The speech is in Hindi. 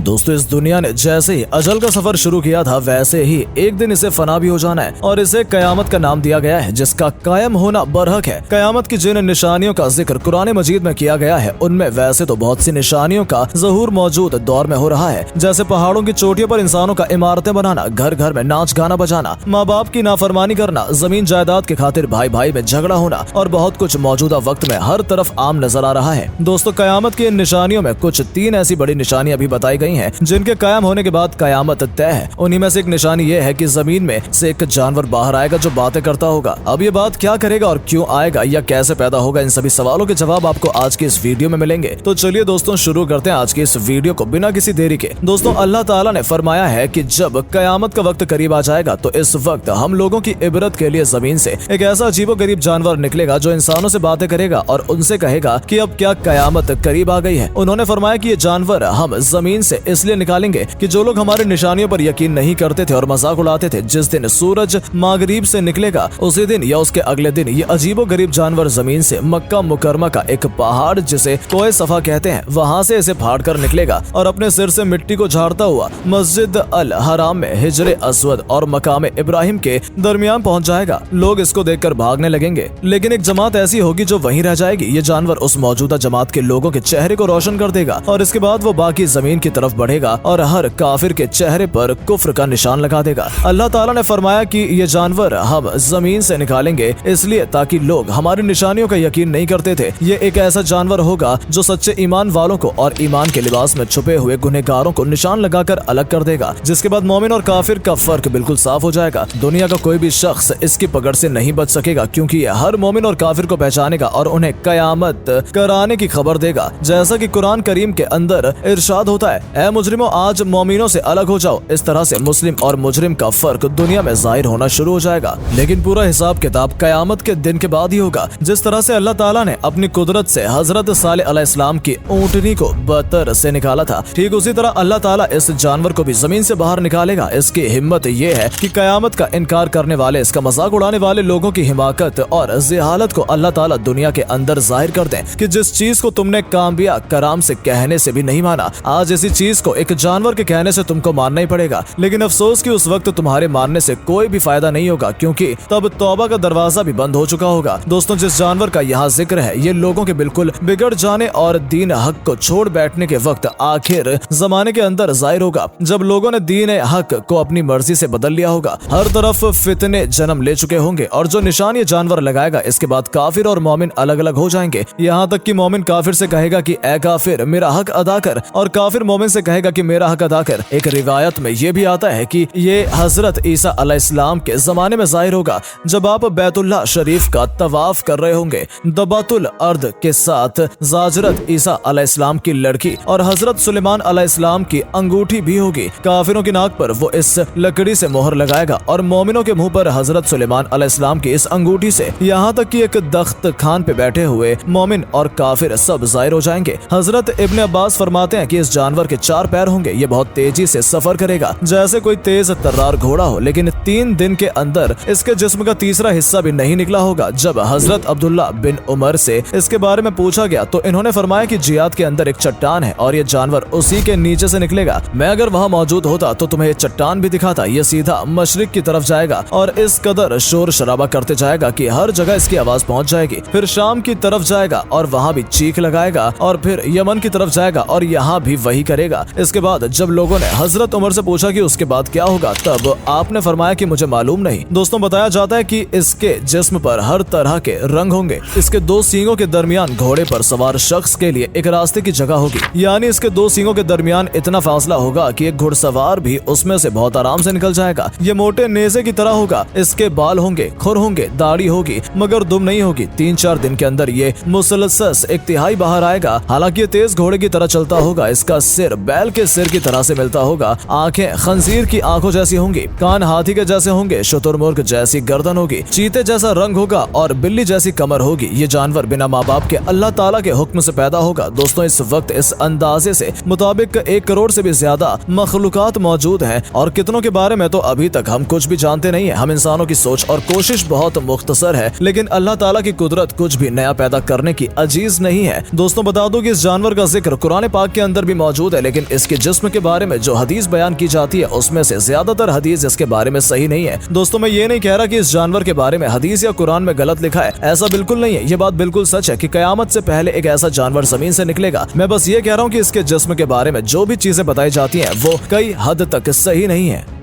दोस्तों इस दुनिया ने जैसे ही अजल का सफर शुरू किया था वैसे ही एक दिन इसे फना भी हो जाना है और इसे कयामत का नाम दिया गया है जिसका कायम होना बरहक है। कयामत की जिन निशानियों का जिक्र कुरान मजीद में किया गया है उनमें वैसे तो बहुत सी निशानियों का ज़हूर मौजूद दौर में हो रहा है, जैसे पहाड़ों की चोटियों पर इंसानों का इमारतें बनाना, घर घर में नाच गाना बजाना, माँ बाप की नाफरमानी करना, जमीन जायदाद के खातिर भाई भाई में झगड़ा होना और बहुत कुछ मौजूदा वक्त में हर तरफ आम नजर आ रहा है। दोस्तों कयामत की इन निशानियों में कुछ 3 ऐसी बड़ी निशानियां भी बताई गई हैं जिनके कायम होने के बाद कयामत तय है। उन्हीं में से एक निशानी ये है कि जमीन में से एक जानवर बाहर आएगा जो बातें करता होगा। अब ये बात क्या करेगा और क्यों आएगा या कैसे पैदा होगा, इन सभी सवालों के जवाब आपको आज की इस वीडियो में मिलेंगे। तो चलिए दोस्तों शुरू करते हैं आज की इस वीडियो को बिना किसी देरी के। दोस्तों अल्लाह ताला ने फरमाया है कि जब कयामत का वक्त करीब आ जाएगा तो इस वक्त हम लोगों की इबरत के लिए जमीन से एक ऐसा अजीबोगरीब जानवर निकलेगा जो इंसानों से बातें करेगा और उनसे कहेगा कि अब क्या कयामत करीब आ गई है। उन्होंने फरमाया कि ये जानवर हम जमीन से इसलिए निकालेंगे कि जो लोग हमारी निशानियों पर यकीन नहीं करते थे और मजाक उड़ाते थे, जिस दिन सूरज मागरिब से निकलेगा उसी दिन या उसके अगले दिन ये अजीबोगरीब जानवर जमीन से मक्का मुकरमा का एक पहाड़ जिसे कोए सफा कहते हैं वहाँ से इसे फाड़ कर निकलेगा और अपने सिर से मिट्टी को झाड़ता हुआ मस्जिद अल हराम में हिजरे अस्वद और मकाम इब्राहिम के दरमियान पहुँच जाएगा। लोग इसको देखकर भागने लगेंगे, लेकिन एक जमात ऐसी होगी जो वहीं रह जाएगी। ये जानवर उस मौजूदा जमात के लोगों के चेहरे को रोशन कर देगा और इसके बाद वो बाकी जमीन की तरफ बढ़ेगा और हर काफिर के चेहरे पर कुफ्र का निशान लगा देगा। अल्लाह ताला ने फरमाया कि ये जानवर हम जमीन से निकालेंगे इसलिए ताकि लोग हमारी निशानियों का यकीन नहीं करते थे। ये एक ऐसा जानवर होगा जो सच्चे ईमान वालों को और ईमान के लिबास में छुपे हुए गुनहगारों को निशान लगाकर अलग कर देगा, जिसके बाद मोमिन और काफिर का फर्क बिल्कुल साफ हो जाएगा। दुनिया का कोई भी शख्स इसकी पकड़ से नहीं बच सकेगा क्योंकि ये हर मोमिन और काफिर को पहचानेगा और उन्हें कयामत कराने की खबर देगा। जैसा कि कुरान करीम के अंदर इरशाद होता है, ऐ मुजरिमों आज मोमिनों से अलग हो जाओ। इस तरह से मुस्लिम और मुजरिम का फर्क दुनिया में जाहिर होना शुरू हो जाएगा, लेकिन पूरा हिसाब किताब कयामत के दिन के बाद ही होगा। जिस तरह से अल्लाह ताला ने अपनी कुदरत से हजरत सालेह अलैहिस्सलाम की ऊंटनी को बतर से निकाला था, ठीक उसी तरह अल्लाह ताला इस जानवर को भी जमीन से बाहर निकालेगा। इसकी हिम्मत ये है कि कयामत का इनकार करने वाले, इसका मजाक उड़ाने वाले लोगों की हिमाकत और जिहालत को अल्लाह ताला दुनिया के अंदर जाहिर कर दें कि जिस चीज को तुमने काम्बिया कराम से कहने से भी नहीं माना, आज इसी चीज को एक जानवर के कहने से तुमको मानना ही पड़ेगा। लेकिन अफसोस कि उस वक्त तुम्हारे मानने से कोई भी फायदा नहीं होगा क्योंकि तब तौबा का दरवाजा भी बंद हो चुका होगा। दोस्तों जिस जानवर का यहाँ जिक्र है ये लोगों के बिल्कुल बिगड़ जाने और दीन हक को छोड़ बैठने के वक्त आखिर जमाने के अंदर जाहिर होगा, जब लोगों ने दीन हक को अपनी मर्जी से बदल लिया होगा। हर तरफ फितने जन्म ले चुके होंगे और जो निशान ये जानवर लगाएगा इसके बाद काफिर और मोमिन अलग अलग हो जाएंगे। यहाँ तक कि मोमिन काफिर से कहेगा कि ए काफिर मेरा हक अदा कर और काफिर मोमिन से कहेगा कि मेरा हक अदा कर। एक रिवायत में ये भी आता है कि ये हजरत ईसा अलैहिस्सलाम के जमाने में जाहिर होगा जब आप बैतुल्लाह शरीफ का तवाफ कर रहे होंगे। दबातुल अर्द के साथ जाजरत ईसा अलैहिस्सलाम की लड़की और हजरत सुलेमान अलैहिस्सलाम की अंगूठी भी होगी। काफिरों की नाक पर वो इस लकड़ी से मोहर लगाएगा और मोमिनों के मुंह पर हजरत सुलेमान अलैहिस्सलाम की इस अंगूठी से, यहाँ तक कि एक दख्त खान पे बैठे हुए मोमिन और काफिर सब जाहिर हो जाएंगे। हजरत इब्ने अब्बास फरमाते हैं कि इस जानवर के 4 पैर होंगे। ये बहुत तेजी से सफर करेगा जैसे कोई तेज तर्रार घोड़ा हो, लेकिन 3 दिन के अंदर इसके जिस्म का तीसरा हिस्सा भी नहीं निकला होगा। जब हजरत अब्दुल्ला बिन उमर से इसके बारे में पूछा गया तो इन्होंने फरमाया कि जियाद के अंदर एक चट्टान है और ये जानवर उसी के नीचे से निकलेगा। मैं अगर वहाँ मौजूद होता तो तुम्हें ये चट्टान भी दिखाता। ये सीधा मशरिक की तरफ जाएगा और इस कदर शोर शराबा करते जाएगा कि हर जगह इसकी आवाज पहुंच जाएगी। फिर शाम की तरफ जाएगा और वहाँ भी चीख लगाएगा और फिर यमन की तरफ जाएगा और यहाँ भी वही करेगा। इसके बाद जब लोगों ने हजरत उमर से पूछा कि उसके बाद क्या होगा, तब आपने फरमाया कि मुझे मालूम नहीं। दोस्तों बताया जाता है कि इसके जिस्म पर हर तरह के रंग होंगे। इसके 2 सींगों के दरमियान घोड़े पर सवार शख्स के लिए एक रास्ते की जगह होगी, यानी इसके 2 सींगों के दरमियान इतना फासला होगा कि एक घुड़सवार भी उसमें से बहुत आराम से निकल जाएगा। ये मोटे नेज़े की तरह होगा। इसके बाल होंगे, खुर होंगे, दाढ़ी होगी मगर दुम नहीं होगी। 3-4 दिन के अंदर ये मुसलसल 1/3 बाहर आएगा। हालांकि ये तेज घोड़े की तरह चलता होगा। इसका सिर बैल के सिर की तरह से मिलता होगा। आंखें खंजीर की आंखों जैसी होंगी, कान हाथी के जैसे होंगे, शुतुरमुर्ग जैसी गर्दन होगी, चीते जैसा रंग होगा और बिल्ली जैसी कमर होगी। ये जानवर बिना माँ बाप के अल्लाह ताला के हुक्म से पैदा होगा। दोस्तों इस वक्त इस अंदाजे से मुताबिक 1 करोड़ से भी ज्यादा मखलूकात मौजूद हैं और कितनों के बारे में तो अभी तक हम कुछ भी जानते नहीं है। हम इंसानों की सोच और कोशिश बहुत मुख्तसर है, लेकिन अल्लाह ताला की कुदरत कुछ भी नया पैदा करने की अजीज नहीं है। दोस्तों बता दूं कि इस जानवर का जिक्र कुरान पाक के अंदर भी मौजूद है, लेकिन इसके जिस्म के बारे में जो हदीस बयान की जाती है उसमें से ज्यादातर हदीस इसके बारे में सही नहीं है। दोस्तों, मैं ये नहीं कह रहा कि इस जानवर के बारे में हदीस या कुरान में गलत लिखा है, ऐसा बिल्कुल नहीं है। ये बात बिल्कुल सच है कि कयामत से पहले एक ऐसा जानवर जमीन से निकलेगा। मैं बस ये कह रहा हूँ कि इसके जिस्म के बारे में जो भी चीजें बताई जाती हैं वो कई हद तक सही नहीं है।